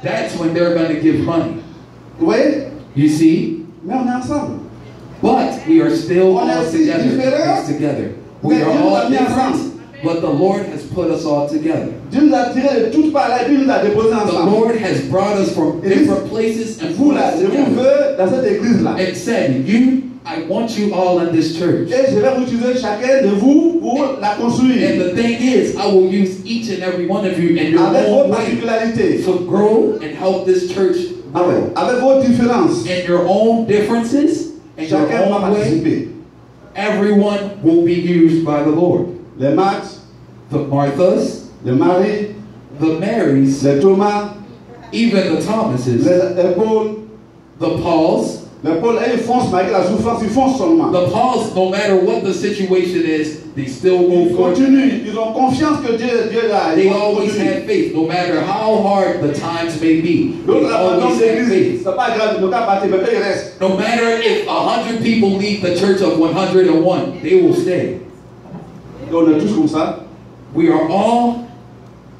that's when they're going to give money. Vous voyez? You see? Mais on est ensemble. But we are still On est all si together. différents. Together. Mais We are Dieu nous a all mis different, ensemble. but the Lord has put us all together. Dieu nous a tirés de toutes parts et puis nous a déposés The ensemble. Lord has brought us from different places and Vous put là, us je vous together. veux dans cette église-là. And said, I want you all in this church. Et je vais vous utiliser chacun de vous pour la construire. And the thing is, I will use each and every one of you in your Avec vos own way particularités. to grow and help this church grow. Avec vos différences. And your own differences and your Chacun va own way, participer. everyone will be used by the Lord. Les Max, The Marthas, les Marie, the Marys, les Thomas, even the Thomases, les Paul. the Pauls. Les Paul, ils foncent malgré la souffrance, ils foncent seulement. The Pauls, no matter what the situation is, they still move Ils forward. continuent, ils ont confiance que Dieu est là. They always have faith, no matter how hard the times may be. They D'autres abandonnent always have l'église, faith. c'est pas grave, ils n'ont qu'à partir, mais eux ils restent. No matter if 100 people leave the church of 101, they will stay. Et on est tous comme ça, We are all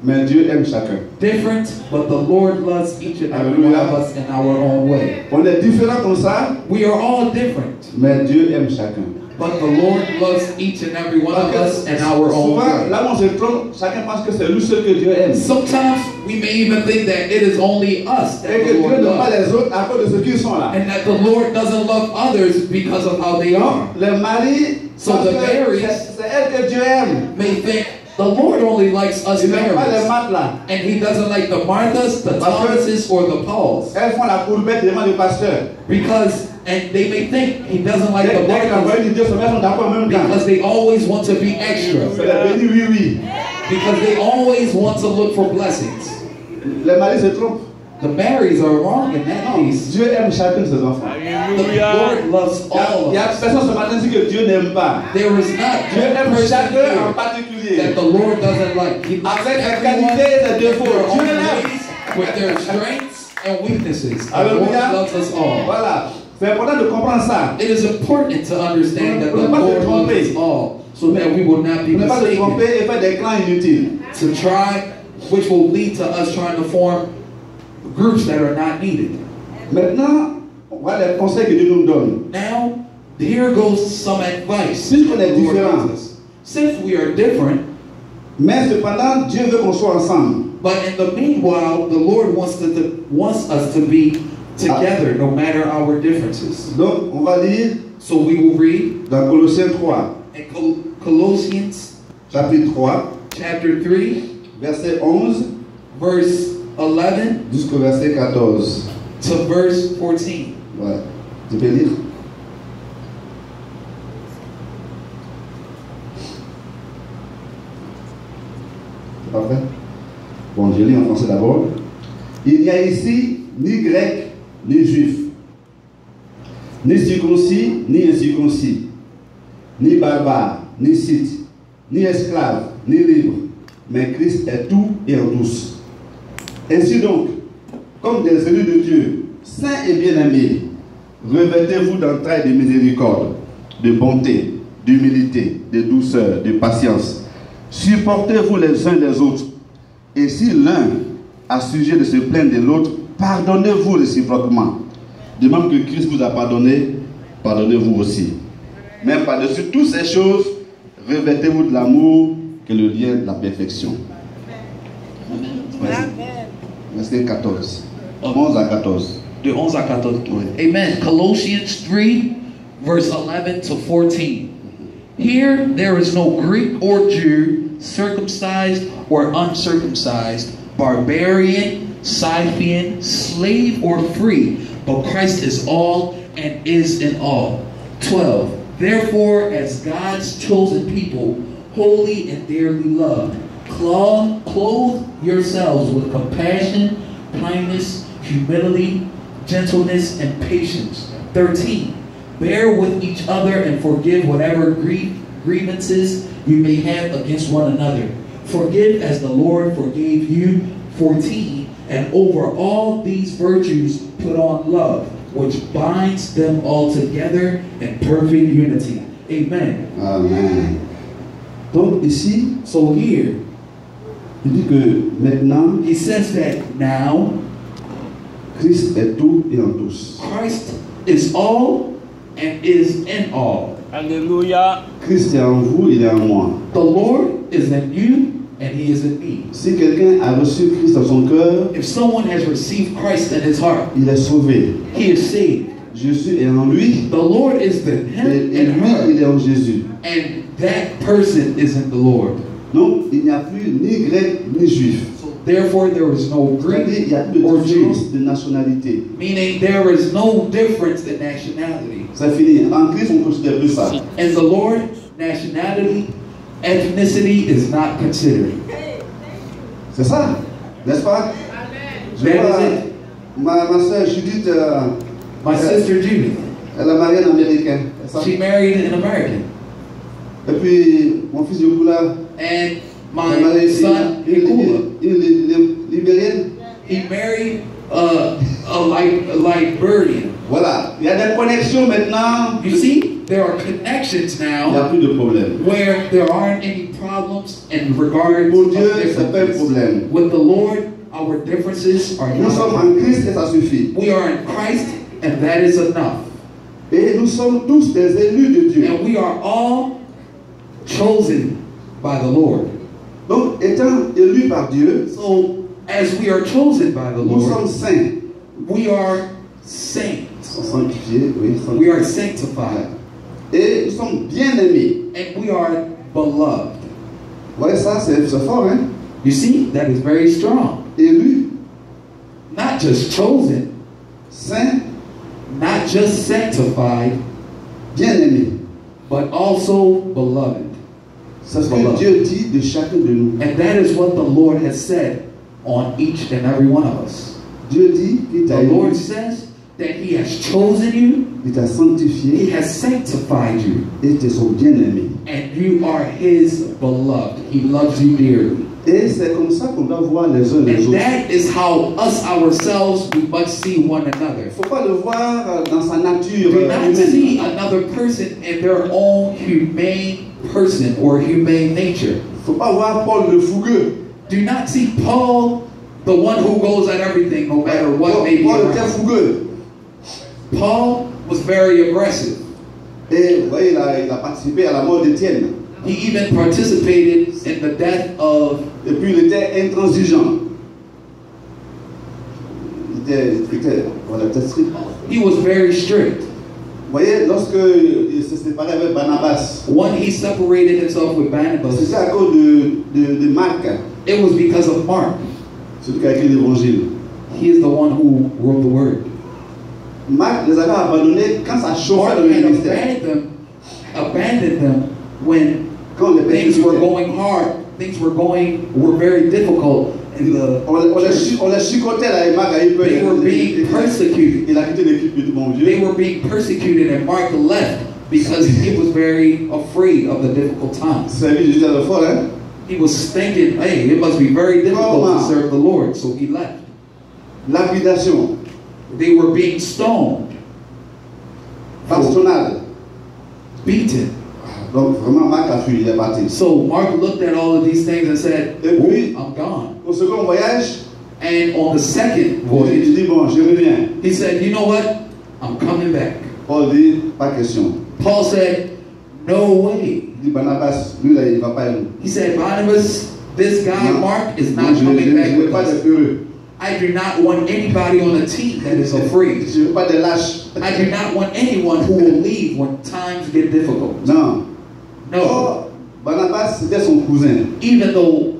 mais Dieu aime chacun. different, but the Lord loves each and every one of us in our own way. On est différents comme ça, We are all different, mais Dieu aime chacun. but the Lord loves each and every one of us in our own Souvent, way. là où on se trompe, chacun pense que c'est lui seul que Dieu aime. Sometimes we may even think that it is only us that Et que the Dieu Lord n'aime pas loves, les autres à cause de ce qu'ils sont là. and that the Lord doesn't love others because of how they are. Les maris, So parce the que Marys c'est elle que Dieu aime. may think the Lord only likes us Il n'aime pas les Marys, maths là. and He doesn't like the Marthas, the Thomases, or the Pauls, Elles font la courbette devant le pasteur. because and they may think He doesn't like Dès the dès qu'elle voit Marthas une idée, se mettent d'accord en même temps. because they always want to be extra, C'est la bénie, oui, oui. because they always want to look for blessings. Les maris se trompent. The Marys are wrong in that case. Dieu aime chacun de ses enfants. The Lord loves all Il of y a us. personne ce matin dit que Dieu n'aime pas. There is not Dieu one aime person chacun en here particulier. that the Lord doesn't like. He loves Avec ses everyone qualités et ses défauts. their own Dieu l'aime. ways, with their strengths and weaknesses. The Alléluia. Lord loves us all. Voilà. C'est important de comprendre ça. It is important to understand that the On ne peut pas se Lord loves tromper. us all, so that we will not be Ne pas se mistaken tromper et faire des clans inutiles. to try, which will lead to us trying to form groups that are not needed. Maintenant, voilà les conseils que Dieu nous donne. Now, here goes some advice. Puisqu'on est the Lord différents, gives us. Since we are different, mais cependant, Dieu veut qu'on soit ensemble. but in the meanwhile, the Lord wants us to be together, no matter our differences. Donc, on va lire So we will read dans Colossiens 3, in Colossians chapitre 3, chapter 3, verset 11 verse 11 jusqu'au verset 14. to verse 14. Voilà. Tu peux lire? C'est parfait? Bon, je lis en français d'abord. Il n'y a ici ni grec, ni juif, ni circoncis, ni incirconcis, ni barbare, ni scythe, ni esclave, ni libre, mais Christ est tout et en tous. Ainsi donc, comme des élus de Dieu, saints et bien-aimés, revêtez-vous d'entrailles de miséricorde, de bonté, d'humilité, de douceur, de patience. Supportez-vous les uns les autres. Et si l'un a sujet de se plaindre de l'autre, pardonnez-vous réciproquement. De même que Christ vous a pardonné, pardonnez-vous aussi. Mais par-dessus toutes ces choses, revêtez-vous de l'amour qui est le lien de la perfection. Verset 14. 11 à 14. De 11 à 14. Oui. Amen. Colossians 3, verse 11 to 14. Here there is no Greek or Jew, circumcised or uncircumcised, barbarian, Scythian, slave or free, but Christ is all and is in all. 12. Therefore, as God's chosen people, holy and dearly loved, clothe yourselves with compassion, kindness, humility, gentleness, and patience. 13. Bear with each other and forgive whatever grievances you may have against one another. Forgive as the Lord forgave you. 14. And over all these virtues put on love, which binds them all together in perfect unity. Amen. Amen. Donc ici, So here, il dit que maintenant, he says that now, Christ est tout et en tous. Christ is all and is in all. Alléluia. Christ est en vous, il est en moi. The Lord is in you and he is in me. Si quelqu'un a reçu Christ dans son cœur, If someone has received Christ in his heart, il est sauvé. he is saved. Jésus est en lui, The Lord is in him et and lui, her, il est en Jésus. and that person is in the Lord. Donc, il n'y a plus ni grec ni juif. So therefore there is no C'est-à-dire, il Greek n'y a plus de or Jew, différence de nationalité. meaning there is no difference in nationality. C'est fini. En Christ, on ne considère plus ça. In the Lord, nationality, ethnicity is not considered. C'est ça, n'est-ce pas? Je That vois is it. ma soeur Judith, My sister Judy, elle a marié un Américain. C'est ça? she married an American. Et puis, mon fils Yokula, And il a marié my son, Hikula, une Libérienne. he married a Liberian. Voilà, il y a des connexions maintenant. You see, there are connections Il n'y a now plus de problème. where there aren't any problems in regards Pour to Dieu, c'est pas un differences. problème. With the Lord, our differences are Nous sommes not. en Christ et ça suffit. We are in Christ, and that is enough. Et nous sommes tous des élus de Dieu. And we are all chosen by the Lord. Donc, étant élus par Dieu, So, as we are chosen by the nous sommes Lord, saints. we are saints. Sanctifiés, oui. We are sanctified. Et nous sommes bien aimés. And we are beloved. Vous voyez ça, c'est fort, hein? You see, that is very strong. Élus, Not just chosen, saints, not just sanctified, bien aimés. but also beloved. C'est ce que Dieu dit de chacun de nous. And that is what the Lord has said on each and every one of us. Dieu dit qu'il t'a The Lord élu, says that He has chosen you, il t'a He sanctifié has sanctified you, et tu es son bien-aimé. and you are His beloved. He loves you dearly. Et c'est comme ça qu'on doit voir les uns les And autres. that is how us ourselves, we must see one another. Il ne faut pas le voir dans sa nature Do not see humaine. another person in their own humane person or humane nature. Il ne faut pas voir Paul le fougueux. Do not see Paul, the one who goes at everything no matter what may be Paul était around. fougueux. Paul was very aggressive. Et vous voyez, il a participé à la mort d'Étienne. He even participated in the death of. Et puis il était intransigeant. Voilà, peut-être strict. He was very strict. Vous voyez, lorsque il s'est séparé avec Barnabas, When he separated himself with Barnabas, c'était à cause de Marc, it was because of Mark. celui qui a écrit l'Évangile. He is the one who wrote the word. Marc les avait abandonnés quand ça chauffait Mark dans le had ministère. abandoned them when Quand les things were persécutait. going hard. Things were very difficult. In the On les chicotait là et Marc a eu peur. They were being persecuted. Il a quitté l'équipe de mon Dieu. They were being persecuted, and Mark left because he was very afraid of the difficult times. Servir Jésus à la folle, hein? He was thinking, hey, it must be very difficult to serve the Lord, so he left. Lapidation, They were being stoned, bastonnade. beaten. Donc vraiment Marc a fui, il est parti. So Mark looked at all of these things and said, Et puis, I'm gone. au second voyage, And on the second il voyage, dit bon, je reviens. he said, you know what? I'm coming back. Paul dit pas question. Paul said, no way. Il dit Barnabas, lui là, il va pas nous. He said, Barnabas, this guy, Non. Mark, is Non, not je coming ne back veux with pas us. des heureux. I do not want anybody on the team that is afraid. Je veux pas des lâches. I do not want anyone who will leave when times get difficult. Non. No. Oh, Barnabas c'était son cousin. Even though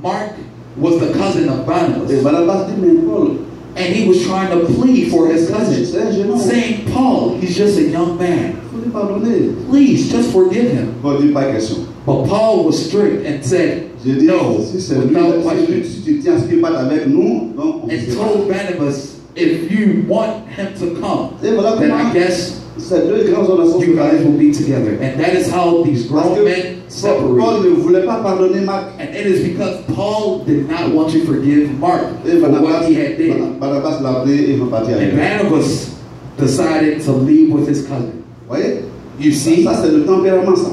Mark was the cousin of Et Barnabas, Barnabas dit mais Paul, and he was trying to plead for his cousin, c'est un jeune homme. saying, Paul, he's just a young man. Il faut lui pardonner. Please, just forgive him. Paul dit pas question. But Paul was strict and said, J'ai dit no, si c'est lui, without question. si tu tiens ce qui part avec nous, donc on And sait told pas. Barnabas, if you want him to come, Et voilà then comment I guess ces deux grands hommes sont you guys séparés. will be together. And that is how these Parce grown que men Paul separate. ne voulait pas pardonner Marc. And it is because Paul did not want to forgive Mark Et for what he had did. Barnabas l'a appelé et ils sont partis avec And lui. Barnabas decided to leave with his cousin. Vous voyez? You see? Ça c'est le tempérament ça.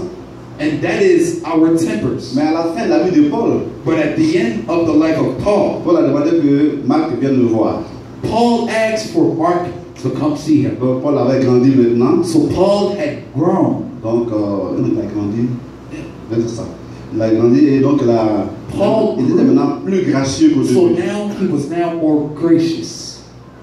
And that is our tempers. Mais à la fin de la vie de Paul, But at the end of the life of Paul, Paul a demandé que Marc vienne le voir. Paul asked for Mark to come see him. Donc Paul avait grandi maintenant. So Paul had grown. Donc il a grandi. C'est ça. Il a grandi et donc Paul il était maintenant plus gracieux qu'au So début. now he was now more gracious,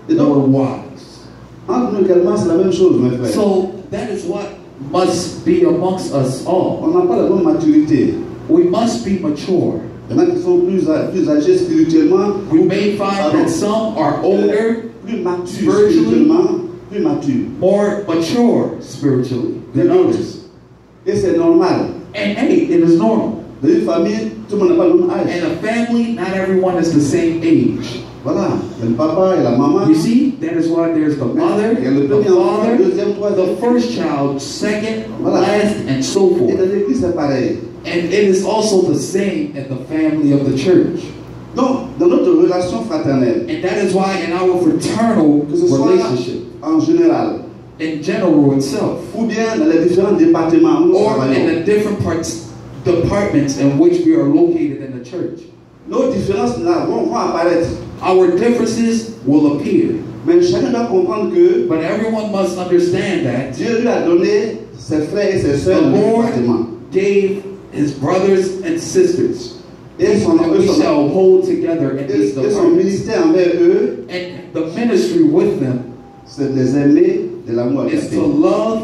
Et donc, more wise. entre nous également, c'est la même chose, mes frères. So that is what must be amongst us all. On n'a pas la bonne maturité. We must be mature. Il y en a qui sont plus âgés spirituellement. We may find that some are older, Plus matures spirituellement, plus matures. more mature spiritually than others. Et c'est normal. And hey, it is normal. Dans une famille, tout le monde n'a pas le même âge. In a family, not everyone is the same age. Voilà. Il y a le papa et la maman. You see, that is why there's the mother, Il y a le the premier enfant, father, le deuxième, troisième. the first child, second, Voilà. last, and so Et forth. dans l'église, c'est pareil. And it is also the same in the family of the church. Donc, dans notre relation fraternelle, And that is why in our fraternal que ce soit relationship, en général, in general itself, ou bien dans les différents départements où nous or in travaillons, the different departments in which we are located in the church, nos différences là vont apparaître. our differences will appear. Mais chacun doit comprendre que But everyone must understand that Dieu lui a donné ses frères et ses the sœurs dans le Lord département. gave his brothers and sisters Et son, that we shall hold together in these son departments. ministère envers eux, And the ministry with them c'est de les aimer de l'amour is agapé. to love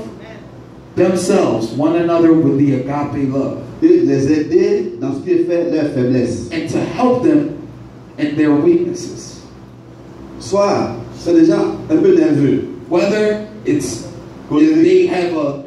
themselves, one another with the agape love, Et de les aider dans ce qui est fait leur faiblesse. and to help them in their weaknesses. Soit c'est des gens un peu nerveux, Whether it's if colériques, they have a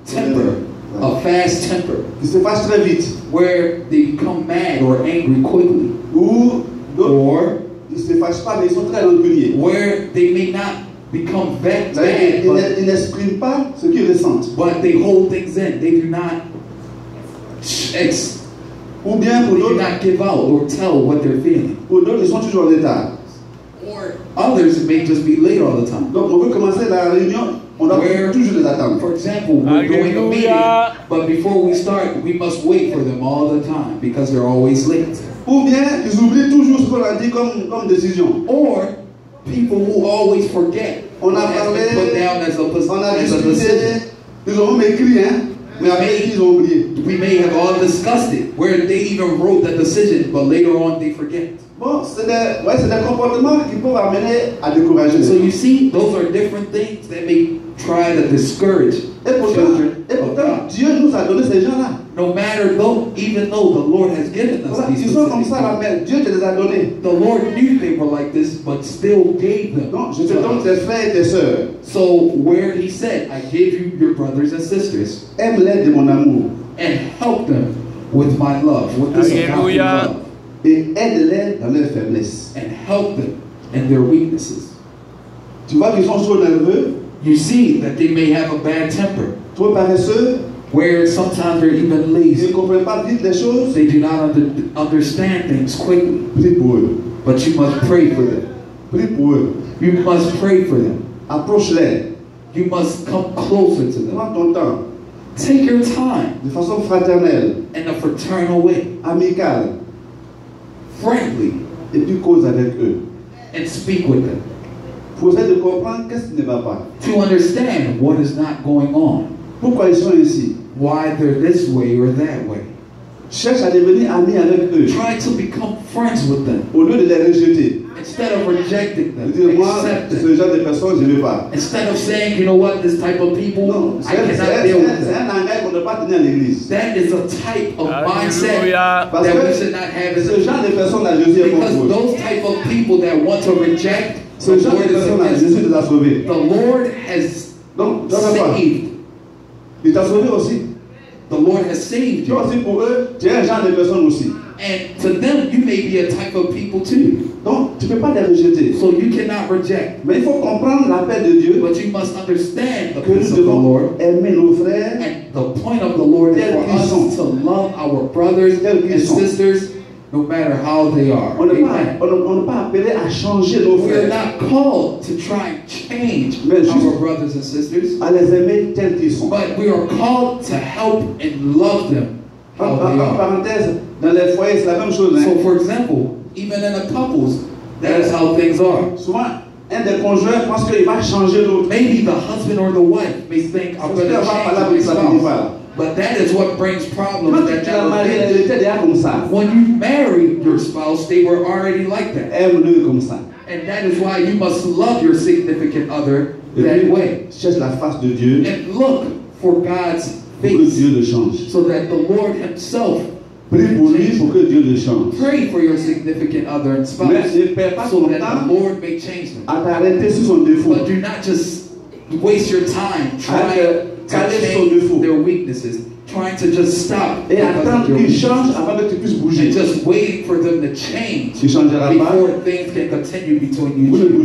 temper, a fast temper, qui se fâchent très vite, where they become mad or angry quickly, ou d'autres or ils ne se fâchent pas mais ils sont très rancuniers. where they may not become bad, Ils n'expriment pas ce qu'ils ressentent. but they hold things in. They do not Ou bien they pour do d'autres, not give out or tell what they're feeling. ils sont toujours en retard. Or others may just be late all the time. Donc on veut commencer la réunion, on doit Where, toujours les attendre. for example, we're doing a meeting, but before we start, we must wait for them all the time because they're always late. Ou bien ils oublient toujours ce qu'on a dit comme décision. Or people who always forget On a what has parlé, been put down as on a a decision. discuté, ils ont même écrit, hein, mais après ils ont oublié. We may have all discussed it, where they even wrote the decision, but later on they forget. Bon, c'est des comportements qui peuvent amener à décourager. So you see, those are different things that may try to discourage Et children of pourtant, God. Dieu nous a donné ces gens-là. No matter though, even though the Lord has given us Voilà, these ils sont comme specific ça là, things, mais Dieu te les a donnés. the Lord knew they were like this, but still gave them. Donc, je te to donne us. tes frères et tes sœurs. So where He said, "I give you your brothers and sisters, Aime-les de mon amour and help them with my love, with this agape Hallelujah. love, et aide-les dans leurs faiblesses. and help them in their weaknesses." Tu vois qu'ils sont trop nerveux, You see that they may have a bad temper, trop paresseux, where sometimes they're even ils ne lazy. comprennent pas vite les choses. They do not understand things quickly. Prie pour eux. But you must pray for them. Prie pour eux. You must pray for them. Approche-les. You must come closer to them. Prends ton temps. Take your time De façon fraternelle, in a fraternal way, amicale. friendly, Et tu causes avec eux. and speak with them Pour essayer de comprendre qu'est-ce qui ne va pas. to understand what is not going on, Pourquoi ils sont ainsi. why they're this way or that way. Cherche à devenir ami avec eux. Try to become friends with them Au lieu de les rejeter. instead of rejecting them. Dire, moi, Accept them. ce genre de personnes, je ne veux pas. Instead of saying, you know what, this type of people, Non, I cannot deal with c'est them. un langage qu'on ne doit pas tenir à l'église. That is a type of mindset Hallelujah. Parce that we que should not have as ce a genre de personnes-là, Jésus est because contre eux. those type of people that want to reject the Ce genre Lord de is personnes-là, against Jésus les a sauvés. the Lord has Donc, tu vas pas. saved. Il t'a sauvé aussi. The Lord has saved Toi you. aussi, pour eux, tu es un genre de personne aussi. And to them, you may be a type of people too. Donc, tu ne peux pas les rejeter. So you cannot reject. Mais il faut comprendre l'appel de Dieu But you must understand the que peace nous of the devons Lord. aimer nos frères. And the point of the Lord is for us to love our brothers and sisters no matter how they are. On n'est Amen. pas appelé à changer nos We are frères, not called to try and change Mais juste- our brothers and sisters, à les aimer tels qu'ils sont. but we are called to help and love them how they En are. parenthèse, dans les foyers, c'est la même chose. So, Hein? for example, even in the couples, That is how things are. Souvent, un des conjoints pense qu'il va changer l'autre. Maybe the husband or the wife may think, I'm going to change my spouse. But that is what brings problems. When you marry your spouse, they were already like that. And that is why you must love your significant other that way. Cherche la face de Dieu. And look for God's face so that the Lord himself prie pour lui pour que Dieu le change. Pray for your significant other and spouse so that the Lord may change them. But do not just waste your time trying to change their weaknesses, trying to just stop and just waiting for them to change before things can continue between you two.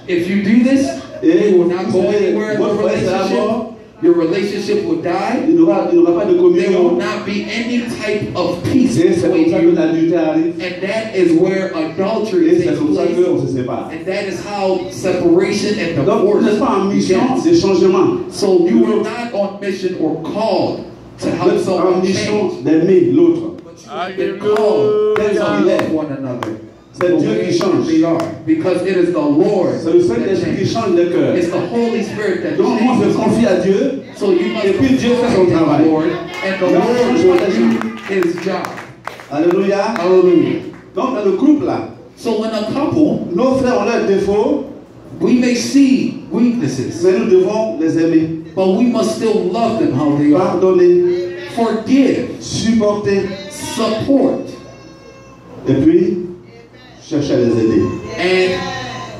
If you do this, you will not go anywhere in the relationship. Your relationship will die. There will not be any type of peace between you. And that is where adultery takes place. And that is how separation and divorce begins. So you are not on mission or called to help someone change. But you have been called to love one another. C'est Dieu qui change. Because it is the Lord C'est le Saint-Esprit qui change le cœur. It's the Holy Spirit that Donc on se confie à Dieu. So you must et puis Dieu fait son travail. And the Lord will do his job. Alléluia. Hallelujah. Donc dans le couple là, so in a couple, nos frères ont leurs défauts. We may see weaknesses. Mais nous devons les aimer. But we must still love them how they are. Pardonner. Forgive. Supporter. Support. Et puis chercher à les aider. And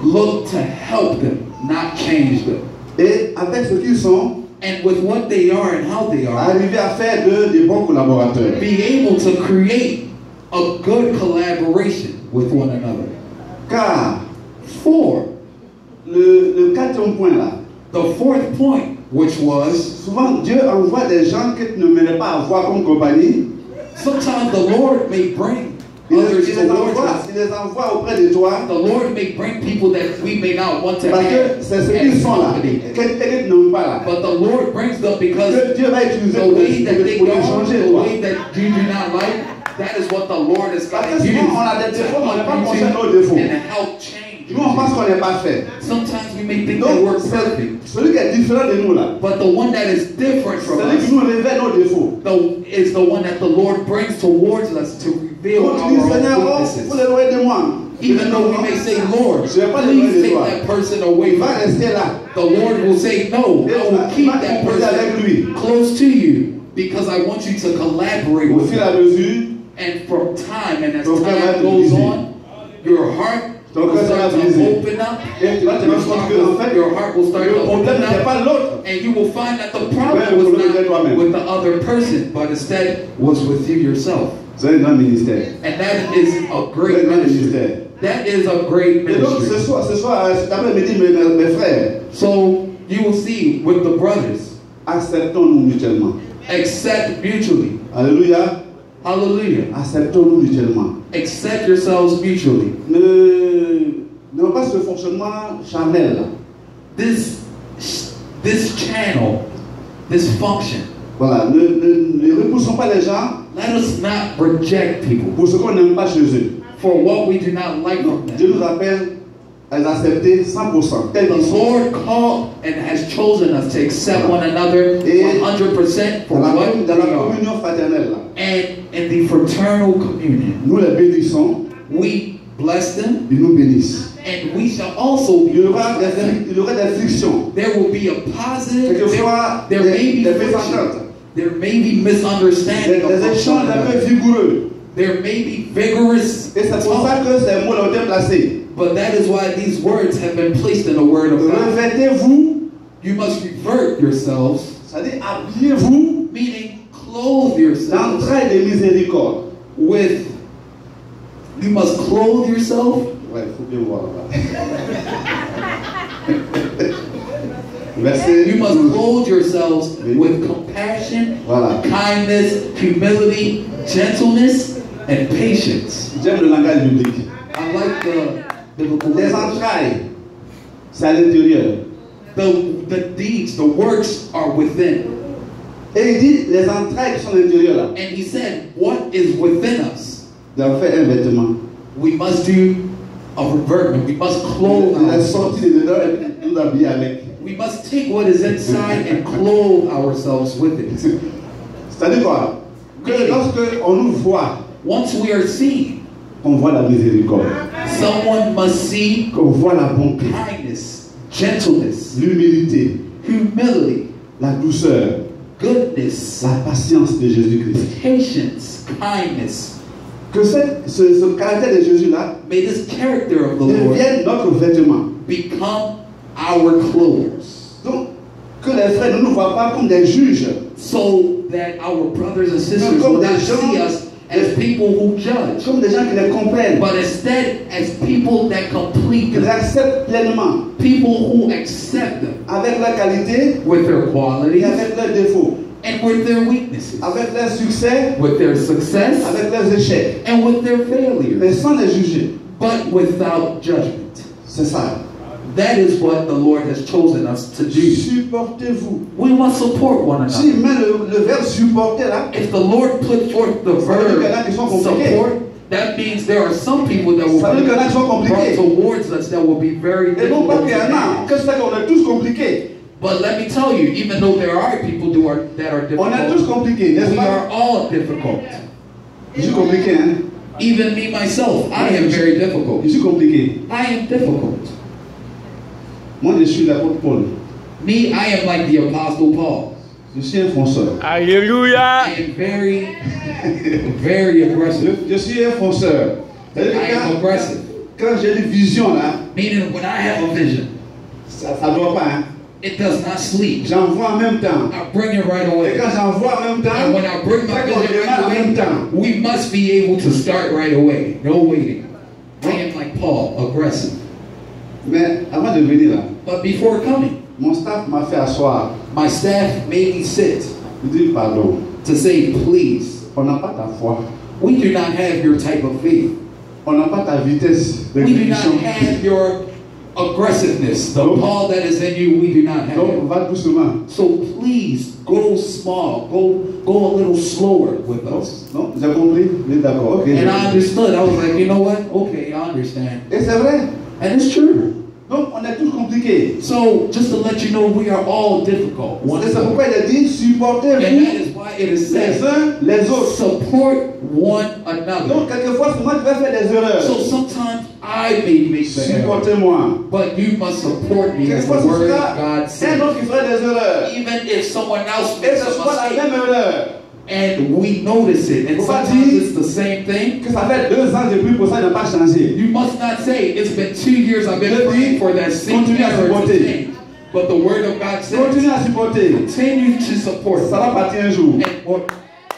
look to help them, not change them. Et avec ce qu'ils sont, and with what they are and how they are, arriver à faire de bons collaborateurs. Be able to create a good collaboration with one another. Car, le quatrième point là, the fourth point, which was, souvent Dieu envoie des gens que tu ne mérites pas avoir comme compagnie. Sometimes the Lord may bring others towards us. Il les envoie auprès de toi. The Lord may bring people that we may not want to Parce que have c'est ce qu'ils sont là. But the Lord brings them because Dieu va utiliser the way that they go, changer, the way that you do not like, that is what the Lord is going to use and help change. Nous on pense qu'on n'est pas fait. Sometimes we may think that we're perfect. Celui qui est différent de nous là. But the one that is different from us. Celui qui nous révèle nos défauts. Is the one that the Lord brings towards us to reveal our weaknesses. Even though we may say, Lord, please take that person away from me. The Lord will say, no, I will keep that person close to you because I want you to collaborate with me. And from time, and as time goes on, your heart will start to open up. Your heart will start to open up. And you will find that the problem was not with the other person, but instead was with you yourself. And that is a great ministry. That is a great ministry. So you will see with the brothers. Acceptons-nous mutuellement. Accept mutually. Alléluia. Hallelujah. Acceptons-nous mutuellement. Accept yourselves mutually. Ne pas ce fonctionnement charnel. This channel, this function. Voilà, ne repoussons pas les gens. Let us not reject people. Pour ce qu'on n'aime pas chez eux. For what we do not like from them. Dieu nous appelle à les accepter 100%. The Lord called and has chosen us to accept one another 100% for what dans la communion fraternelle. And in the fraternal communion, nous les bénissons. We bless them. Ils nous bénissent. And we shall also be. Il y aura des frictions. There will be a positive. There may be friction. There may be misunderstanding. Des échanges un peu vigoureux. There may be vigorous. Et c'est pour ça que ces mots ont été placés. But that is why these words have been placed in the Word of God. Revêtez-vous. You must revert yourselves. C'est-à-dire habillez-vous. Meaning clothe yourselves. D'entrailles de miséricorde. With. You must clothe yourself. Ouais, il faut bien voir là. You must clothe yourselves with compassion, kindness, humility, gentleness, and patience. J'aime le langage biblique. I like the biblical Les entrailles, c'est à l'intérieur. The deeds, the works are within. Et il dit les entrailles qui sont à l'intérieur là. And he said, what is within us? D'en faire un vêtement. We must do revertment. We must clothe Il est ourselves. sorti de dedans et nous habiller avec. We must take what is inside and clothe ourselves with it. C'est-à-dire quoi? Que lorsque on nous voit, Once we are seen, on voit la miséricorde, someone must see qu'on voit la bonté, kindness, gentleness, l'humilité, humility, la douceur, goodness, la patience de Jésus-Christ. patience, kindness. Que ce caractère de Jésus-là May this character of the Lord devienne notre vêtement. become our clothes, Donc, que les frères ne nous voient pas comme des juges, so that our brothers and sisters comme will des not gens, see us as people who judge, comme des gens qui les comprennent, but instead as people that complete qui les them, acceptent pleinement, people who accept them avec leurs qualités with their et qualities avec leurs défauts, and with their weaknesses, avec leurs succès, with their success avec leurs échecs, and with their failures, mais sans les juger. but without judgment. C'est ça. That is what the Lord has chosen us to do. Supportez-vous. We must support one Si another. met le verbe supporter là, If the Lord put forth the verb support, that means there are some people that will ça veut dire qu'il y en a be qui sont brought compliqués. towards us that will be very Et non pas difficult qu'il y to en a. manage. Qu'est-ce que c'est qu'on est tous compliqués? But let me tell you, even though there are people that are On est tous difficult, compliqués, n'est-ce we pas? are all difficult. Je suis compliqué, hein? Even me myself, I am very difficult. Je suis compliqué. I am difficult. Moi, je suis l'apôtre Paul. Me, I am like the Apostle Paul. Je suis un fonceur. Alléluia. I am very, very aggressive. Je suis un fonceur. C'est-à-dire I am que aggressive. quand j'ai une vision là, Meaning, when I have a vision, ça ne doit pas, hein? it does not sleep. J'envoie en même temps. I bring it right Et away. quand j'envoie en même temps, And when I bring my c'est qu'on vision démarre en right même away, temps. we must be able to start right away. No waiting. I am like Paul, aggressive. Mais avant de venir là, But before coming, mon staff m'a fait asseoir. my staff made me sit Il dit pardon. to say, please, On n'a pas ta foi. we do not have your type of faith. On n'a pas ta vitesse We do not d'exécution. have your aggressiveness. The Paul that is in you, we do not Donc, have. va doucement. So please, go small. Go a little slower with us. Non, j'ai compris. Il est d'accord. Ok. And I understood. I was like, you know what? Okay, I understand. Et c'est vrai. And it's true. Donc, on est tous compliqués. So, just to let you know, we are all difficult. One C'est another. pourquoi il a dit And that supportez-vous is why it is les said, uns les autres. support one another. Donc, quelquefois, moi, tu vas faire des erreurs. So sometimes I may make the error, Supportez-moi. but you must support me as the Quelquefois, ce word of sera God un says. autre qui fera des erreurs. Even if someone else Et makes ce a soit la mistake, même erreur. and we notice it, and Faut pas sometimes dire it's the same thing, que ça fait 2 ans depuis pour ça n'a pas changé. you must not say, it's been 2 years I've been praying for that same Continue à error to supporter. change. But the word of God says, Continue à supporter. continue to support. Ça va partir un jour. And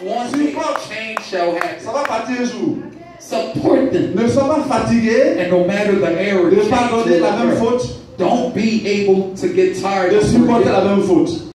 one day change shall happen. Ça va partir un jour. Support them. Ne sois pas fatigué And no matter the error, de change pardonner will la même occur. faute, Don't be able to get tired de of supporter la forgiving. même faute.